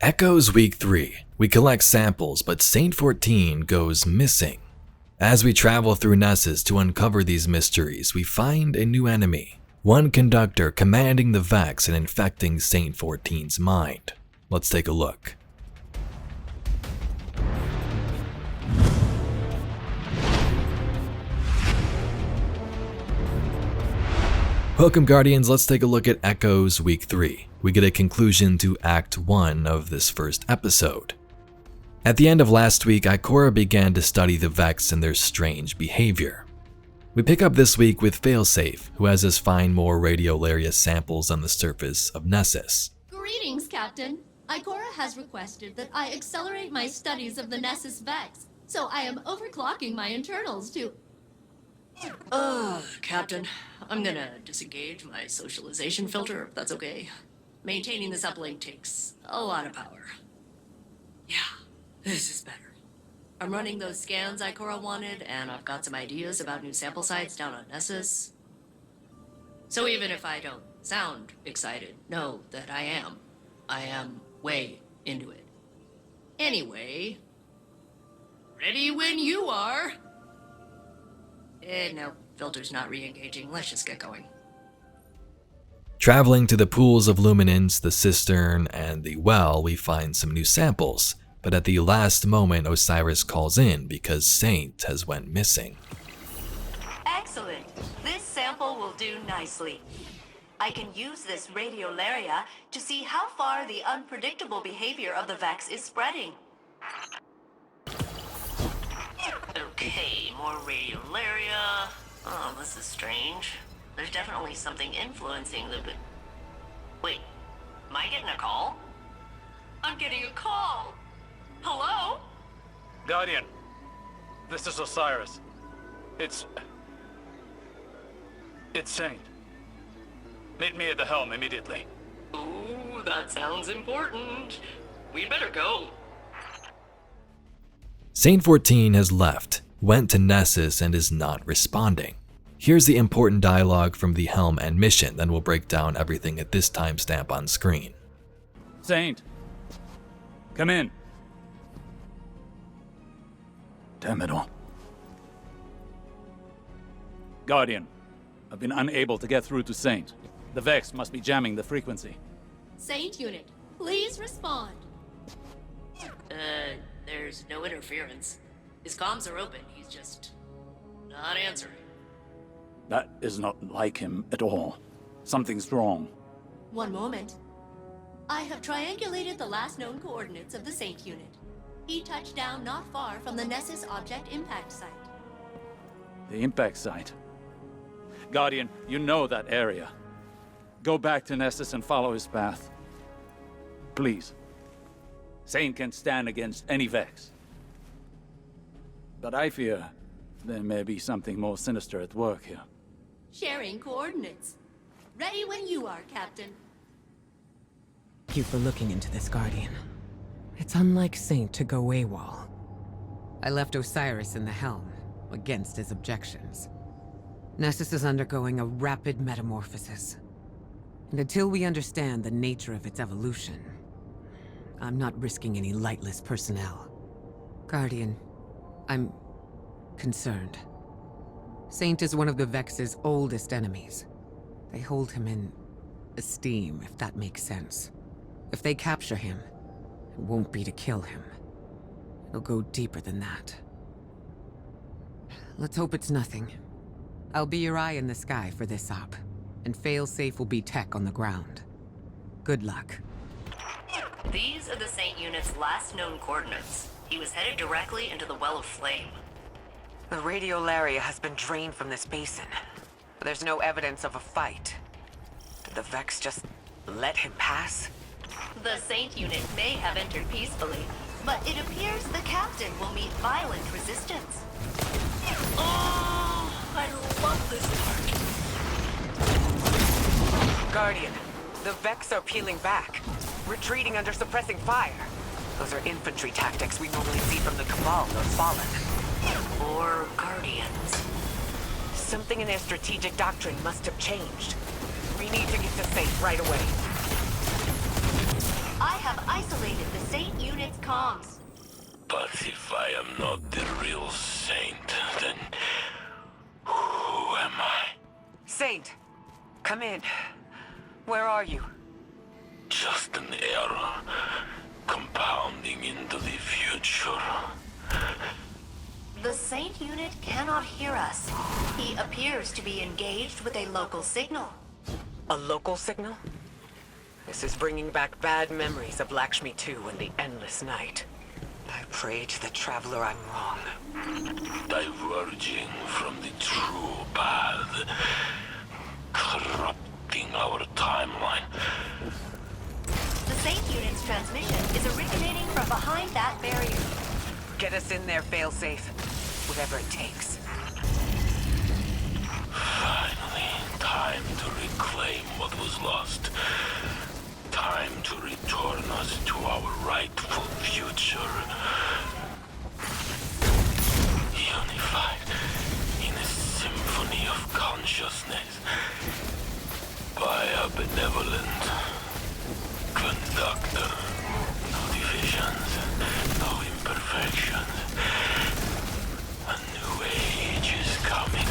Echoes Week 3. We collect samples, but SAINT-14 goes missing. As we travel through Nessus to uncover these mysteries, we find a new enemy. One conductor commanding the Vex and infecting SAINT-14's mind. Let's take a look. Welcome Guardians, let's take a look at Echoes Week 3. We get a conclusion to Act 1 of this first episode. At the end of last week, Ikora began to study the Vex and their strange behavior. We pick up this week with Failsafe, who has us find more radiolaria samples on the surface of Nessus. Greetings, Captain. Ikora has requested that I accelerate my studies of the Nessus Vex, so I am overclocking my internals to... Captain, I'm gonna disengage my socialization filter, if that's okay. Maintaining this uplink takes a lot of power. Yeah, this is better. I'm running those scans Ikora wanted, and I've got some ideas about new sample sites down on Nessus. So even if I don't sound excited, know that I am. I am way into it. Anyway, ready when you are. No, filter's not re-engaging. Let's just get going. Traveling to the pools of luminance, the cistern, and the well, we find some new samples. But at the last moment, Osiris calls in because Saint has went missing. Excellent. This sample will do nicely. I can use this radiolaria to see how far the unpredictable behavior of the Vex is spreading. Okay, more radiolaria. Oh, this is strange. There's definitely something influencing the... Wait, am I getting a call? I'm getting a call! Hello? Guardian, this is Osiris. It's Saint. Meet me at the helm immediately. Ooh, that sounds important. We'd better go. SAINT-14 has left, went to Nessus, and is not responding. Here's the important dialogue from the helm and mission, then we'll break down everything at this timestamp on screen. Saint, come in. Damn it all. Guardian, I've been unable to get through to Saint. The Vex must be jamming the frequency. Saint Unit, please respond. There's no interference. His comms are open, he's just not answering. That is not like him at all. Something's wrong. One moment. I have triangulated the last known coordinates of the Saint Unit. He touched down not far from the Nessus object impact site. The impact site. Guardian, you know that area. Go back to Nessus and follow his path. Please. Saint can stand against any Vex. But I fear there may be something more sinister at work here. Sharing coordinates. Ready when you are, Captain. Thank you for looking into this, Guardian. It's unlike Saint to go AWOL. I left Osiris in the helm, against his objections. Nessus is undergoing a rapid metamorphosis. And until we understand the nature of its evolution, I'm not risking any lightless personnel. Guardian, I'm concerned. Saint is one of the Vex's oldest enemies. They hold him in esteem, if that makes sense. If they capture him, it won't be to kill him. It'll go deeper than that. Let's hope it's nothing. I'll be your eye in the sky for this op, and Failsafe will be tech on the ground. Good luck. These are the Saint Unit's last known coordinates. He was headed directly into the Well of Flame. The radiolaria has been drained from this basin, but there's no evidence of a fight. Did the Vex just let him pass? The Saint Unit may have entered peacefully, but it appears the Captain will meet violent resistance. Oh, I love this part. Guardian, the Vex are peeling back, retreating under suppressing fire. Those are infantry tactics we normally see from the Cabal or Fallen. Or Guardians. Something in their strategic doctrine must have changed. We need to get to Saint right away. I have isolated the Saint Unit's comms. But if I am not the real Saint, then who am I? Saint, come in. Where are you? Just an error, compounding into the future. The Saint Unit cannot hear us. He appears to be engaged with a local signal. A local signal? This is bringing back bad memories of Lakshmi 2 and the endless night. I pray to the Traveler I'm wrong. Diverging from the true path, corrupting our timeline. The Saint Unit's transmission is originating from behind that barrier. Get us in there, failsafe. Whatever it takes. Finally, time to reclaim what was lost. Time to return us to our rightful future. Unified in a symphony of consciousness by a benevolent conductor. No divisions, no imperfections. A new age is coming.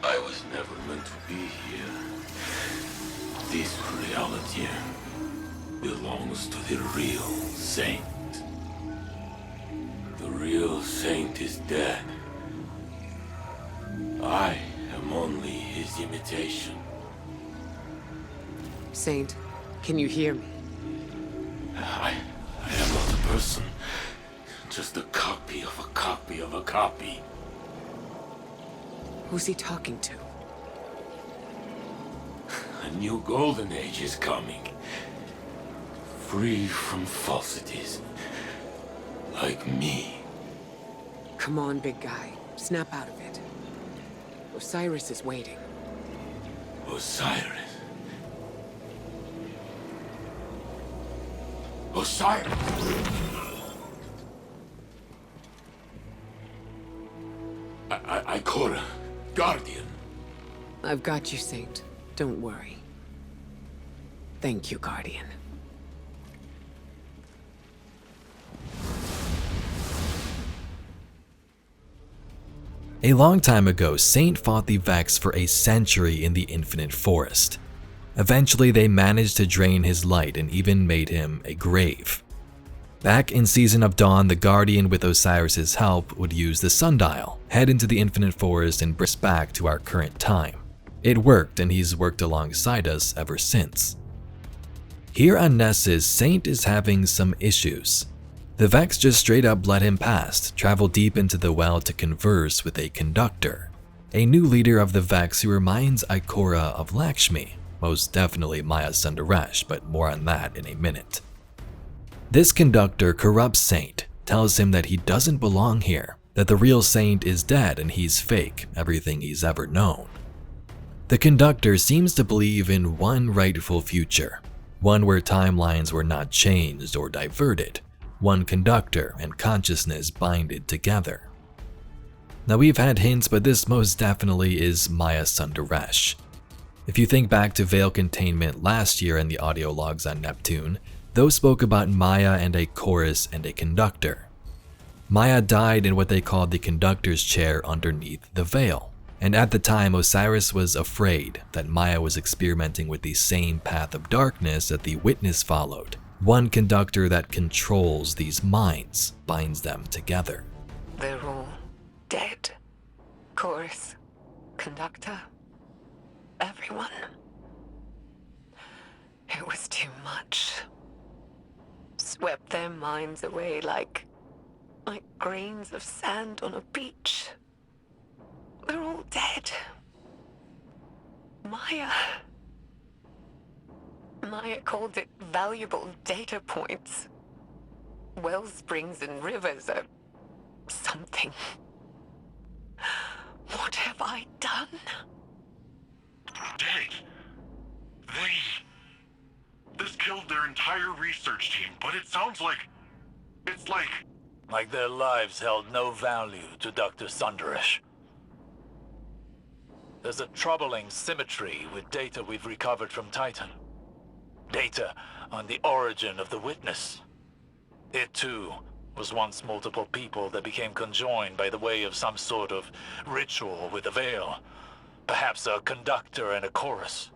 I was never meant to be here. This reality belongs to the real Saint. The real Saint is dead. I am only his imitation. Saint, can you hear me? I am not a person. Just a copy of a copy of a copy. Who's he talking to? A new golden age is coming. Free from falsities. Like me. Come on, big guy. Snap out of it. Osiris is waiting. Osiris. Osiris! Ikora. Guardian. I've got you, Saint. Don't worry. Thank you, Guardian. A long time ago, Saint fought the Vex for a century in the Infinite Forest. Eventually, they managed to drain his light and even made him a grave. Back in Season of Dawn, the Guardian with Osiris's help would use the sundial, head into the Infinite Forest and bring us back to our current time. It worked, and he's worked alongside us ever since. Here on Nessus, Saint is having some issues. The Vex just straight up let him pass, travel deep into the well to converse with a Conductor, a new leader of the Vex who reminds Ikora of Lakshmi, most definitely Maya Sundaresh, but more on that in a minute. This Conductor corrupts Saint, tells him that he doesn't belong here, that the real Saint is dead and he's fake, everything he's ever known. The Conductor seems to believe in one rightful future, one where timelines were not changed or diverted, one Conductor and consciousness binded together. Now we've had hints, but this most definitely is Maya Sundaresh. If you think back to Veil Containment last year and the audio logs on Neptune, those spoke about Maya and a chorus and a Conductor. Maya died in what they called the Conductor's chair underneath the veil, and at the time Osiris was afraid that Maya was experimenting with the same path of darkness that the Witness followed. One Conductor that controls these minds, binds them together. They're all dead. Chorus, Conductor, everyone. It was too much. Swept their minds away like grains of sand on a beach. They're all dead. Maya called it valuable data points. Wellsprings and rivers are something. What have I done? Dead. This killed their entire research team, but it sounds like... It's like Like their lives held no value to Dr. Sunderish. There's a troubling symmetry with data we've recovered from Titan. Data on the origin of the Witness. It too was once multiple people that became conjoined by the way of some sort of ritual with a veil. Perhaps a conductor and a chorus.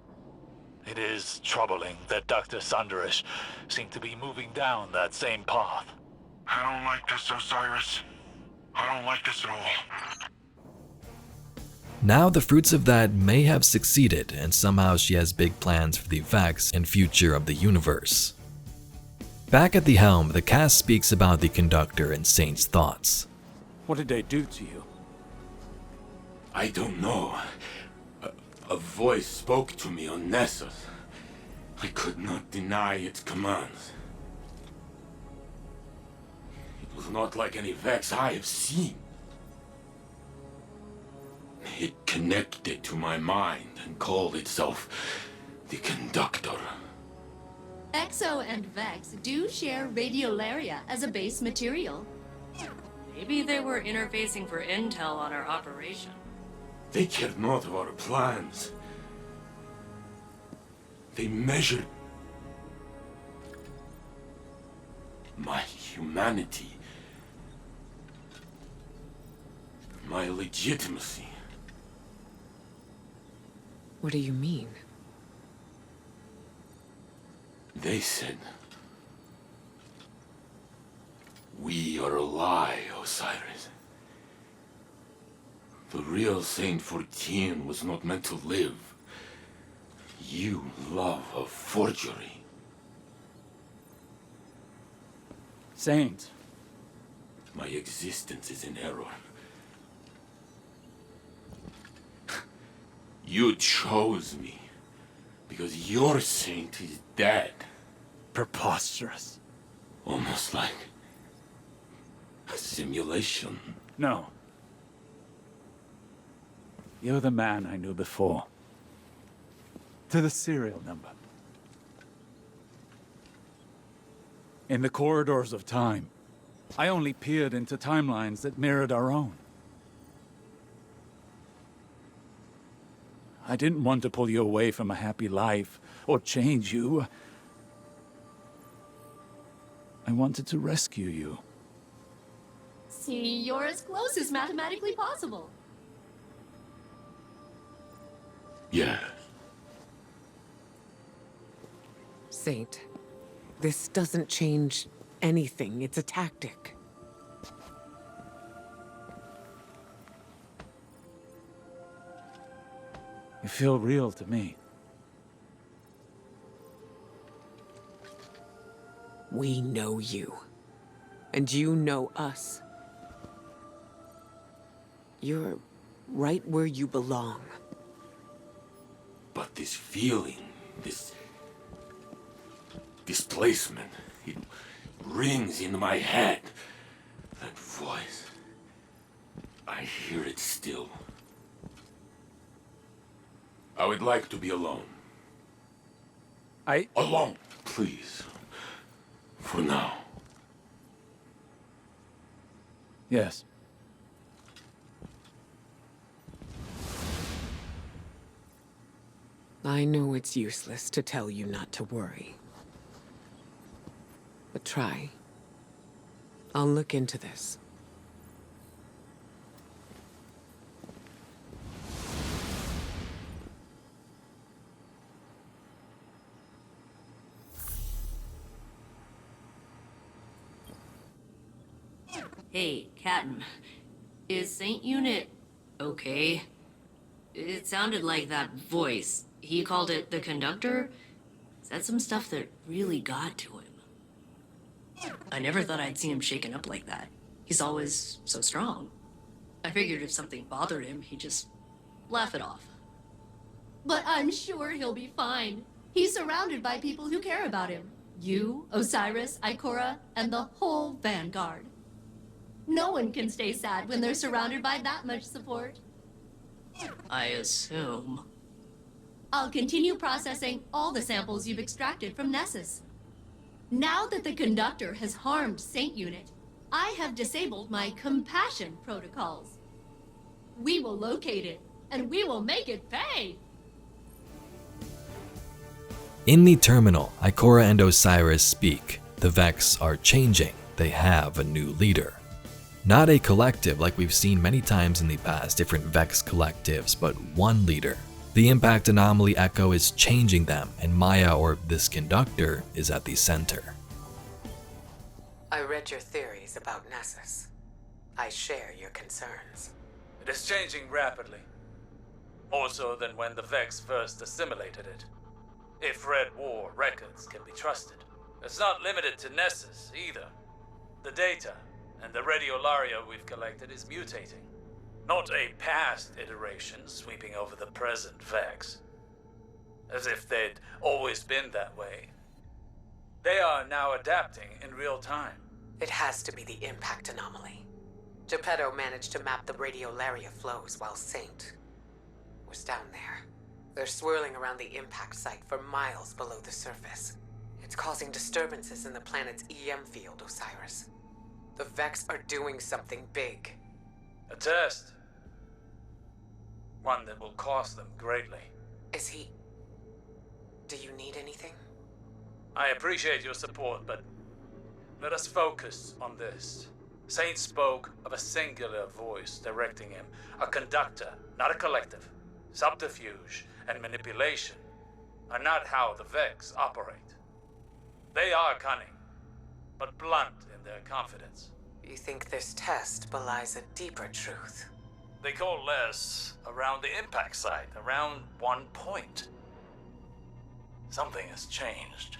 It is troubling that Dr. Sunderish seemed to be moving down that same path. I don't like this, Osiris. I don't like this at all. Now the fruits of that may have succeeded, and somehow she has big plans for the effects and future of the universe. Back at the helm, the cast speaks about the Conductor and Saint's thoughts. What did they do to you? I don't know. A voice spoke to me on Nessus. I could not deny its commands. It was not like any Vex I have seen. It connected to my mind and called itself the Conductor. Exo and Vex do share radiolaria as a base material. Maybe they were interfacing for intel on our operation. They cared not of our plans. They measured my humanity, my legitimacy. What do you mean? They said, "We are a lie, Osiris. The real SAINT-14 was not meant to live. You love a forgery." Saint. My existence is in error. You chose me because your saint is dead. Preposterous. Almost like a simulation. No. You're the man I knew before. To the serial number. In the corridors of time, I only peered into timelines that mirrored our own. I didn't want to pull you away from a happy life, or change you. I wanted to rescue you. See, you're as close as mathematically possible. Yeah. Saint, this doesn't change anything. It's a tactic. You feel real to me. We know you. And you know us. You're right where you belong. But this feeling, this displacement, it rings in my head. That voice, I hear it still. I would like to be alone. Alone, please. For now. Yes. I know it's useless to tell you not to worry. But try. I'll look into this. Hey, Captain. Is Saint Unit okay? It sounded like that voice. He called it the Conductor. Said some stuff that really got to him. I never thought I'd see him shaken up like that. He's always so strong. I figured if something bothered him, he'd just laugh it off. But I'm sure he'll be fine. He's surrounded by people who care about him. You, Osiris, Ikora, and the whole Vanguard. No one can stay sad when they're surrounded by that much support. I assume. I'll continue processing all the samples you've extracted from Nessus. Now that the Conductor has harmed Saint Unit, I have disabled my compassion protocols. We will locate it, and we will make it pay. In the terminal, Ikora and Osiris speak. The Vex are changing. They have a new leader. Not a collective like we've seen many times in the past, different Vex collectives, but one leader. The impact anomaly echo is changing them, and Maya, or this Conductor, is at the center. I read your theories about Nessus. I share your concerns. It is changing rapidly. More so than when the Vex first assimilated it. If Red War records can be trusted. It's not limited to Nessus either. The data and the radiolaria we've collected is mutating. Not a past iteration sweeping over the present Vex. As if they'd always been that way. They are now adapting in real time. It has to be the impact anomaly. Geppetto managed to map the radiolaria flows while Saint was down there. They're swirling around the impact site for miles below the surface. It's causing disturbances in the planet's EM field, Osiris. The Vex are doing something big. A test. One that will cost them greatly. Is he... Do you need anything? I appreciate your support, but let us focus on this. Saint spoke of a singular voice directing him. A conductor, not a collective. Subterfuge and manipulation are not how the Vex operate. They are cunning, but blunt in their confidence. You think this test belies a deeper truth? They coalesce around the impact site, around one point. Something has changed.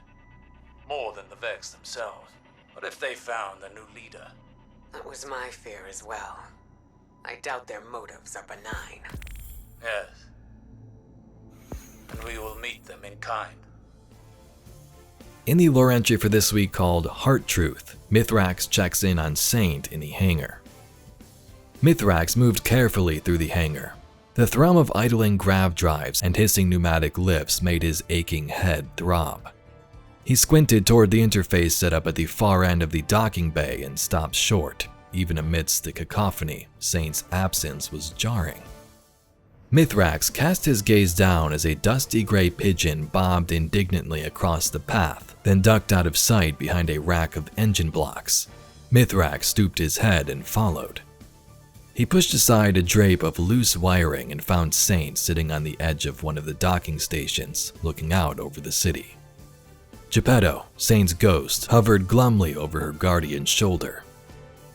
More than the Vex themselves. What if they found a new leader? That was my fear as well. I doubt their motives are benign. Yes. And we will meet them in kind. In the lore entry for this week called Heart Truth, Mithrax checks in on Saint in the hangar. Mithrax moved carefully through the hangar. The thrum of idling grav drives and hissing pneumatic lifts made his aching head throb. He squinted toward the interface set up at the far end of the docking bay and stopped short. Even amidst the cacophony, Saint's absence was jarring. Mithrax cast his gaze down as a dusty gray pigeon bobbed indignantly across the path, then ducked out of sight behind a rack of engine blocks. Mithrax stooped his head and followed. He pushed aside a drape of loose wiring and found Saint sitting on the edge of one of the docking stations, looking out over the city. Geppetto, Saint's ghost, hovered glumly over her guardian's shoulder.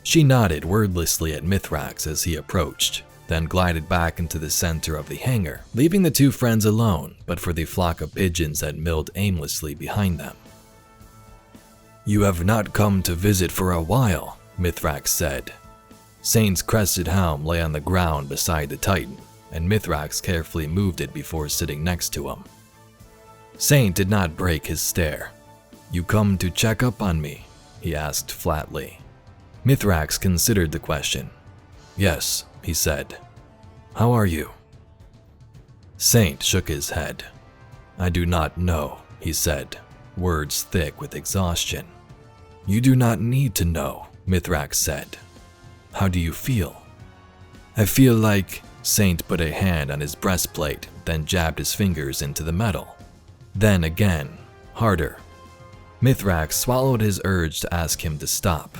She nodded wordlessly at Mithrax as he approached, then glided back into the center of the hangar, leaving the two friends alone but for the flock of pigeons that milled aimlessly behind them. "You have not come to visit for a while," Mithrax said. Saint's crested helm lay on the ground beside the Titan, and Mithrax carefully moved it before sitting next to him. Saint did not break his stare. "You come to check up on me?" he asked flatly. Mithrax considered the question. "Yes," he said. "How are you?" Saint shook his head. "I do not know," he said, words thick with exhaustion. "You do not need to know," Mithrax said. "How do you feel?" "I feel like..." Saint put a hand on his breastplate, then jabbed his fingers into the metal. Then again, harder. Mithrax swallowed his urge to ask him to stop.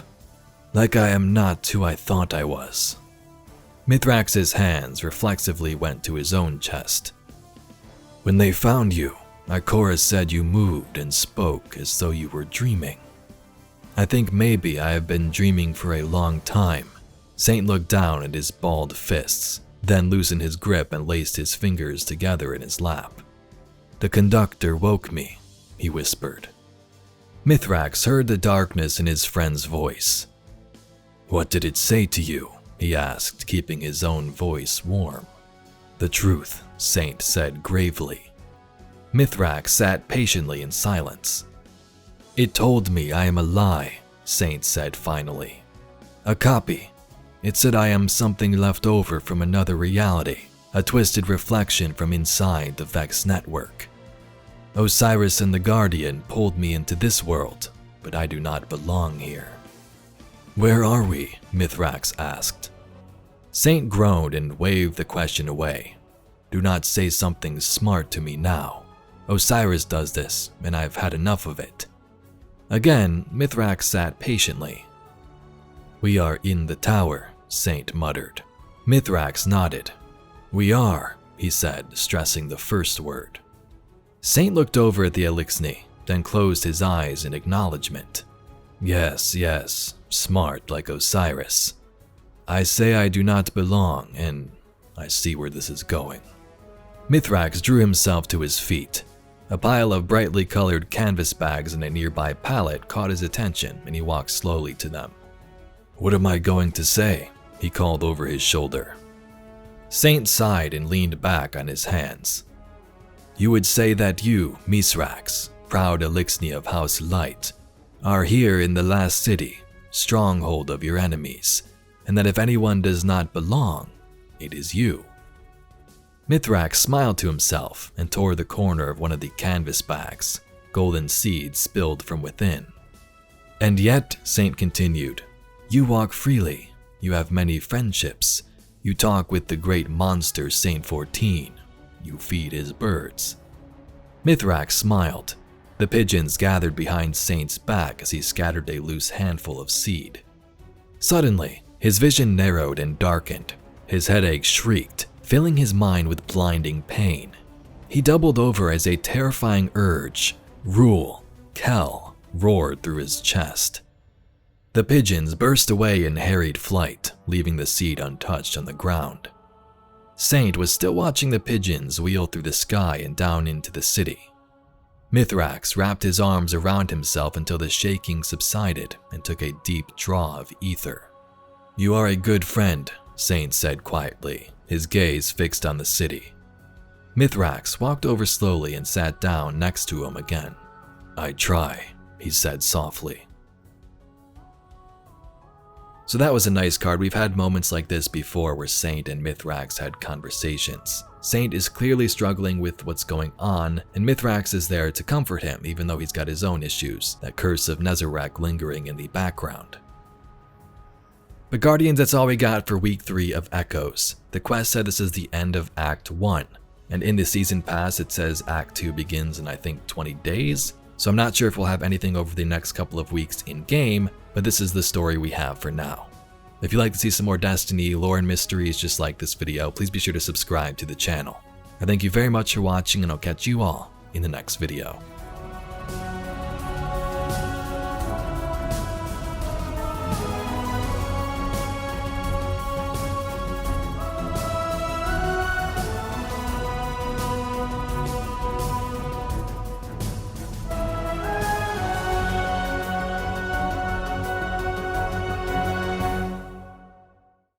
"Like I am not who I thought I was." Mithrax's hands reflexively went to his own chest. "When they found you, Ikora said you moved and spoke as though you were dreaming. I think maybe I have been dreaming for a long time." Saint looked down at his balled fists, then loosened his grip and laced his fingers together in his lap. "The Conductor woke me," he whispered. Mithrax heard the darkness in his friend's voice. "What did it say to you?" he asked, keeping his own voice warm. "The truth," Saint said gravely. Mithrax sat patiently in silence. "It told me I am a lie," Saint said finally. "A copy. It said I am something left over from another reality, a twisted reflection from inside the Vex network. Osiris and the Guardian pulled me into this world, but I do not belong here." "Where are we?" Mithrax asked. Saint groaned and waved the question away. "Do not say something smart to me now. Osiris does this, and I've had enough of it." Again, Mithrax sat patiently. "We are in the tower," Saint muttered. Mithrax nodded. "We are," he said, stressing the first word. Saint looked over at the Elixni, then closed his eyes in acknowledgement. "Yes, yes, smart like Osiris. I say I do not belong, and I see where this is going." Mithrax drew himself to his feet. A pile of brightly colored canvas bags in a nearby pallet caught his attention, and he walked slowly to them. "What am I going to say?" he called over his shoulder. Saint sighed and leaned back on his hands. "You would say that you, Mithrax, proud Elixni of House Light, are here in the last city, stronghold of your enemies, and that if anyone does not belong, it is you." Mithrax smiled to himself and tore the corner of one of the canvas bags. Golden seeds spilled from within. "And yet," Saint continued, "you walk freely, you have many friendships, you talk with the great monster SAINT-14, you feed his birds." Mithrax smiled. The pigeons gathered behind Saint's back as he scattered a loose handful of seed. Suddenly, his vision narrowed and darkened. His headache shrieked, filling his mind with blinding pain. He doubled over as a terrifying urge, Rule, Kel, roared through his chest. The pigeons burst away in harried flight, leaving the seed untouched on the ground. Saint was still watching the pigeons wheel through the sky and down into the city. Mithrax wrapped his arms around himself until the shaking subsided and took a deep draw of ether. "You are a good friend," Saint said quietly, his gaze fixed on the city. Mithrax walked over slowly and sat down next to him again. "I try," he said softly. So that was a nice card. We've had moments like this before where Saint and Mithrax had conversations. Saint is clearly struggling with what's going on, and Mithrax is there to comfort him even though he's got his own issues, that curse of Nezarec lingering in the background. But Guardians, that's all we got for week 3 of Echoes. The quest said this is the end of Act 1, and in the season pass it says Act 2 begins in I think 20 days, so I'm not sure if we'll have anything over the next couple of weeks in-game, but this is the story we have for now. If you'd like to see some more Destiny lore and mysteries just like this video, please be sure to subscribe to the channel. I thank you very much for watching, and I'll catch you all in the next video.